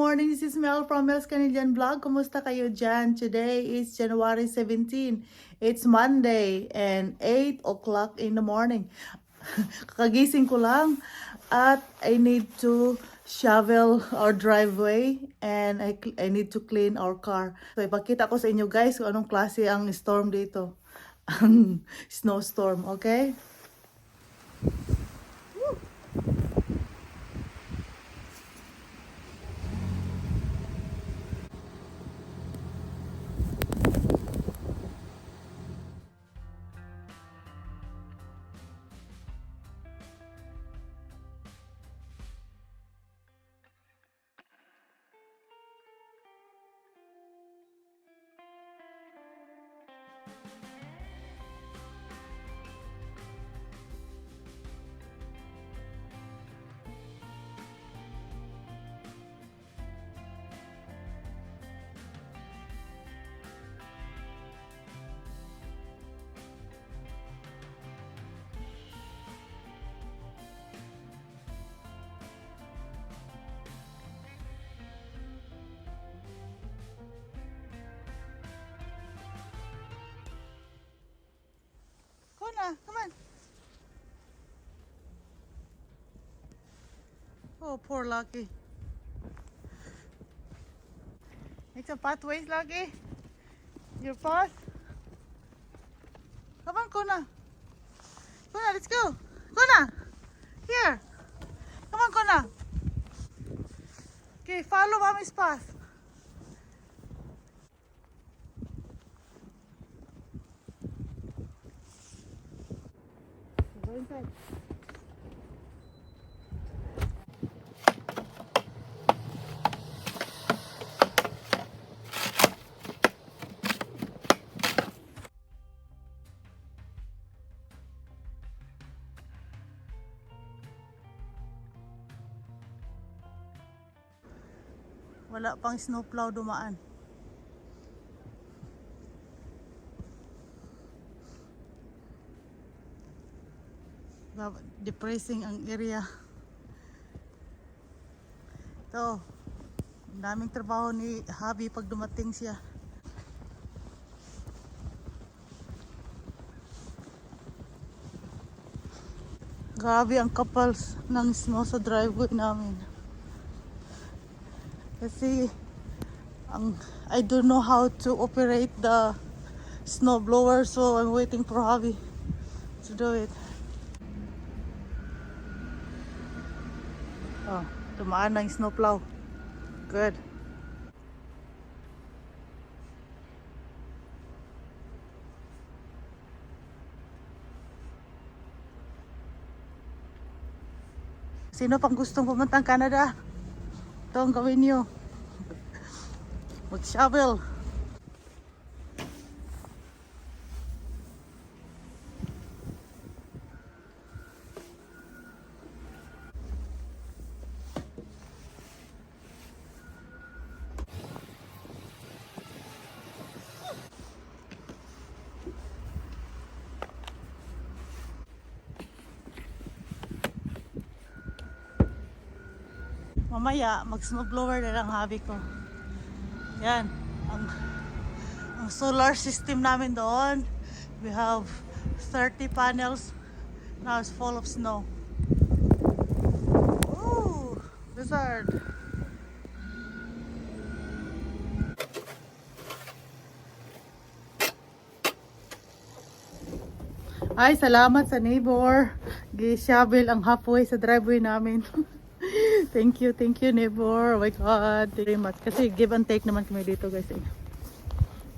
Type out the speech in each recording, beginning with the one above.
morning. This is Mel from Mel's Canadian Vlog. Kumusta kayo dyan? Today is January 17. It's Monday and 8 o'clock in the morning. Kakagising ko lang at I need to shovel our driveway and I need to clean our car. So ipakita ko sa inyo guys kung anong klase ang storm dito. Ang snowstorm, okay? Come on. Oh, poor Lucky. Make some pathways, Lucky. Your path. Come on, Kona. Kona, let's go. Kona, here. Come on, Kona. Okay, follow Mommy's path. Go inside. Wala pang snowplow dumaan. Depressing ang area. Ito, ang daming trabaho ni Habi pag dumating siya. Grabe ang kapal ng snow sa driveway namin. Kasi I don't know how to operate the snow blower, so I'm waiting for Habi to do it. Oh, tumaan na yung snowplow. Good. Sino pang gustong pumunta ng Canada? Ito ang gawin nyo. Mag-shovel. Mamaya, mag-snowblower na lang Habi ko. Yan. Ang solar system namin doon. We have 30 panels. Now it's full of snow. Ooh, blizzard. Ay, salamat sa neighbor. Gi-shovel ang halfway sa driveway namin. Thank you, neighbor. Oh my God, thank you very much. Kasi give and take naman kami dito, guys.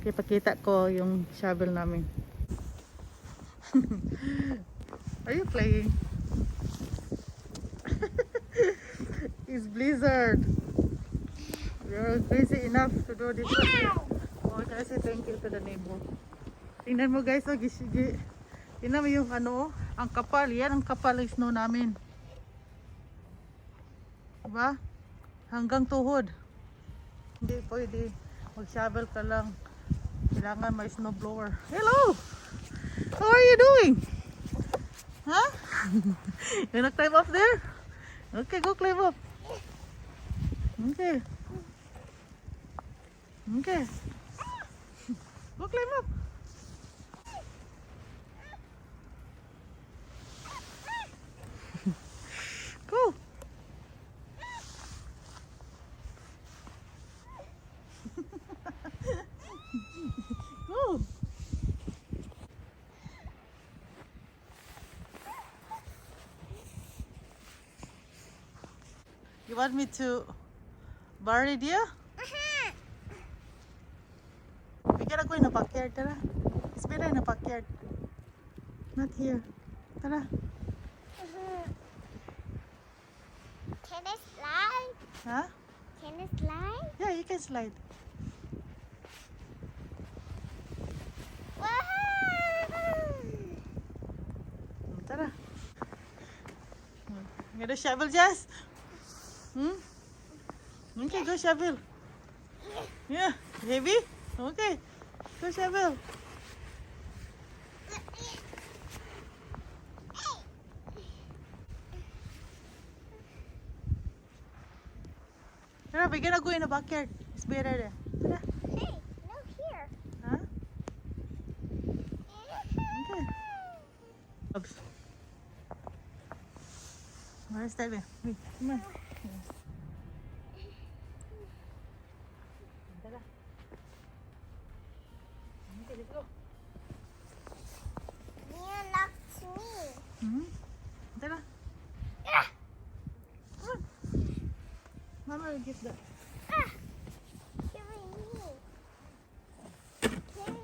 Kaya pakita ko yung shovel namin. Are you playing? It's blizzard. You're crazy enough to do this. Oh, kasi thank you to the neighbor. Tingnan mo, guys. Oh, tingnan mo yung ano, ang kapal. Yan ang kapal ng snow namin. Diba? Hanggang tuhod. Hindi pwede. Mag-shovel ka lang. Kailangan may snowblower. Hello! How are you doing? Huh? You wanna climb up there? Okay, go climb up. Okay. Okay. Go climb up. Go. Go. You want me to bury it here? We gotta go in the backyard, Tara. It's better in the backyard. Not here. Tara. Can I slide? Huh? Can I slide? Yeah, you can slide. Tara. You gonna shovel, Jess? Okay, go shovel. Yeah, heavy? Okay, go shovel. Tara, we're gonna go in the backyard. It's better there. Tara. Hey, no here. Huh? Okay. Oops. Where's that? Wait, come on. Tara. Okay, let's go. Mia knocked me. Tara. Ah! Come on. Mama will give that. Ah! Carry me. Carry me.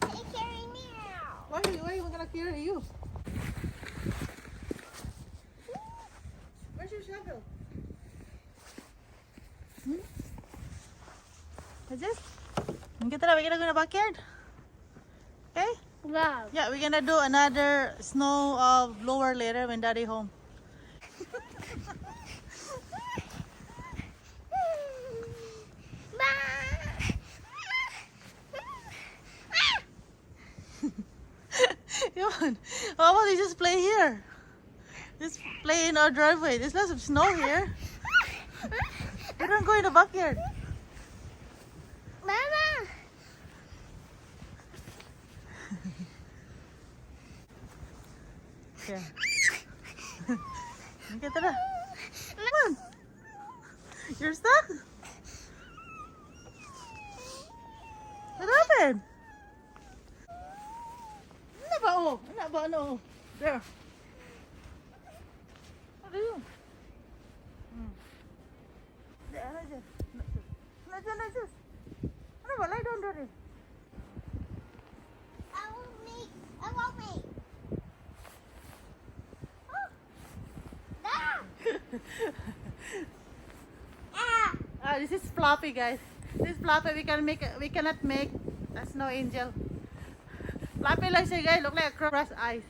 Hey, carry me now. Why am I gonna carry you? Where's your shovel? Is this? Okay, Tara, we're gonna go in the backyard. Okay? Wow. Yeah, we're gonna do another snow blower later when Daddy home. Come on. How about you just play here? Just play in our driveway. There's lots of snow here. We don't go in the backyard. Mama. Yeah. Okay, Tara. Come on. You're stuck? What happened? Ano ba, oh? Ano ba, ano? There. What are you? There, ano dyan? Ano dyan, ano dyan? Ano ba? Lie down there. I won't make. I won't make. Oh. Ah. Ah. This is floppy, guys. This is floppy. We cannot make a snow angel. Floppy lang siya, guys. Look like a crushed ice.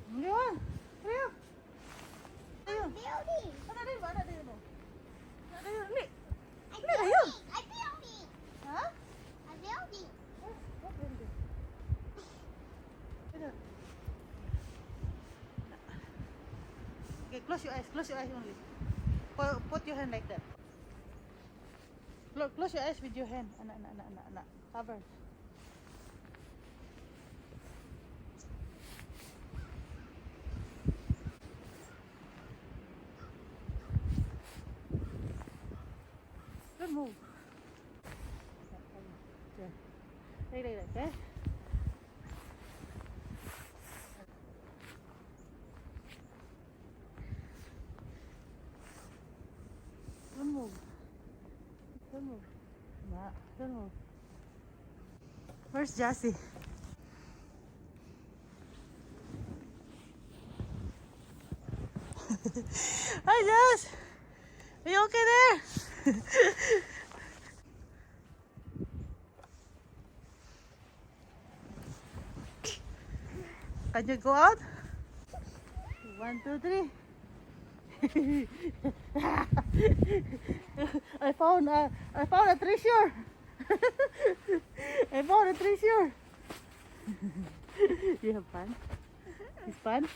Come on. Hurry up. Ayun. Building. Ano din ba? Ano din mo? Ano din? Uli. I Uli, ayun. building. I building. Ha? I building. What building? Ayun. Okay, close your eyes. Close your eyes only. Put your hand like that. Close your eyes with your hand. Cover. Don't move. Like, okay? Don't move. Don't move. Nah, don't move. Where's Jassy? Hi, Jass. Are you okay there? Can you go out? 1, 2, 3. I found a treasure. I found a treasure. You have fun? It's fun?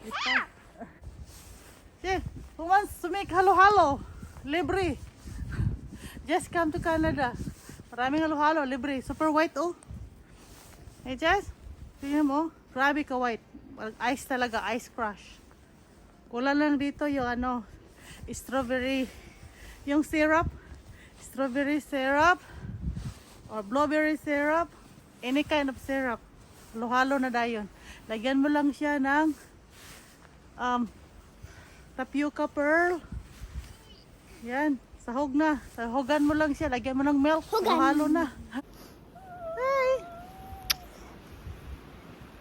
It's fun. Yeah, who wants to make halo-halo? Libre. Just come to Canada. Maraming halo-halo, libre. Super white, oh. Hey, Jess. Tingnan mo. Grabe ka white. Ice talaga, ice crush. Kulang lang dito yung ano, strawberry. Yung syrup. Strawberry syrup. Or blueberry syrup. Any kind of syrup. Halo-halo na dayon. Lagyan mo lang siya ng tapioca pearl. Yan. Sahog na. Sahogan mo lang siya. Lagyan mo ng milk. Halo na. Hi.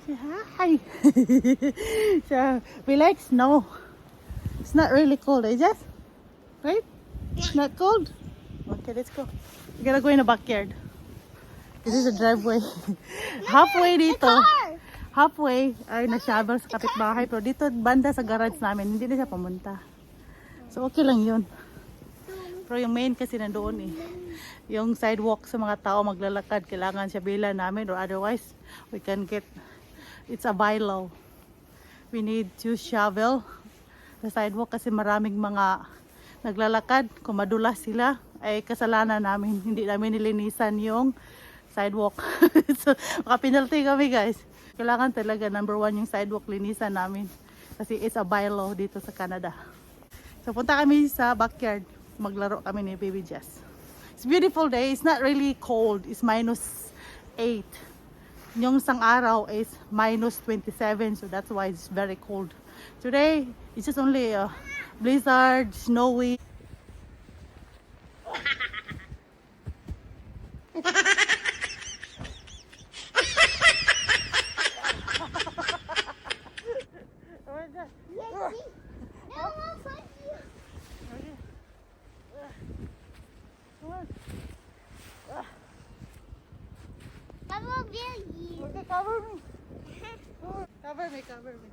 Say hi. So, we like snow. It's not really cold, eh, Jess? Right? It's not cold? Okay, let's go. We gotta go in the backyard. This is a driveway. Halfway dito. Halfway ay na-shovel sa kapitbahay. Pero dito, banda sa garage namin, hindi na siya pumunta. So, okay lang yun. Pero yung main kasi nandoon eh. Yung sidewalk sa mga tao maglalakad, kailangan siya bilan namin or otherwise, we can get, it's a bylaw. We need to shovel the sidewalk kasi maraming mga naglalakad. Kung madulas sila, ay kasalanan namin. Hindi namin nilinisan yung sidewalk. So, maka-penalty kami guys. Kailangan talaga number 1 yung sidewalk linisan namin. Kasi it's a bylaw dito sa Canada. So, punta kami sa backyard. Maglaro kami ni Baby Jess. It's a beautiful day. It's not really cold. It's -8. Yung isang araw is -27. So that's why it's very cold. Today, it's just only a blizzard, snowy. Okay, cover me. Cover me, cover me.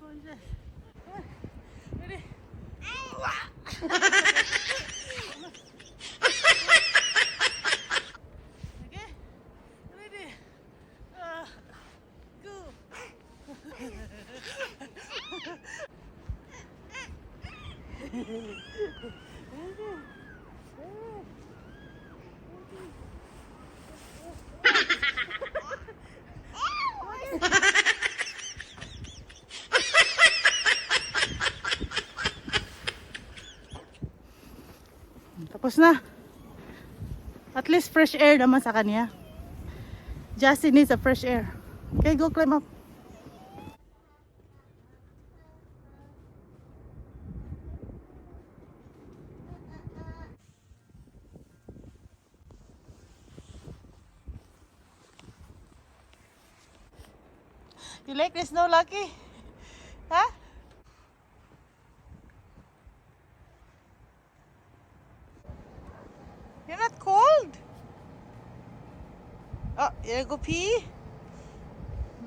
Oh, yes. Ready? Okay? Ready? Go. Tapos na. At least fresh air naman sa kanya. Justin needs a fresh air. Okay, go climb up. You like the snow, Lucky? Huh? You're not cold? Oh, you go pee?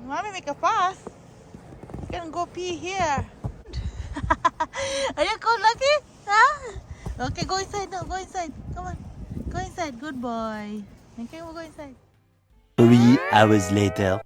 Mommy make a fuss. You can go pee here. Are you cold, Lucky? Huh? Okay, go inside now. Go inside. Come on. Go inside. Good boy. Okay, we'll go inside. 3 hours later.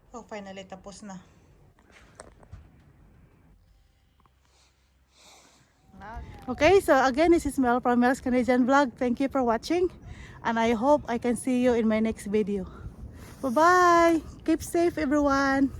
Oh, finally, tapos na. Okay, so again, this is Mel from Mel's Canadian Vlog. Thank you for watching. And I hope I can see you in my next video. Bye-bye. Keep safe, everyone.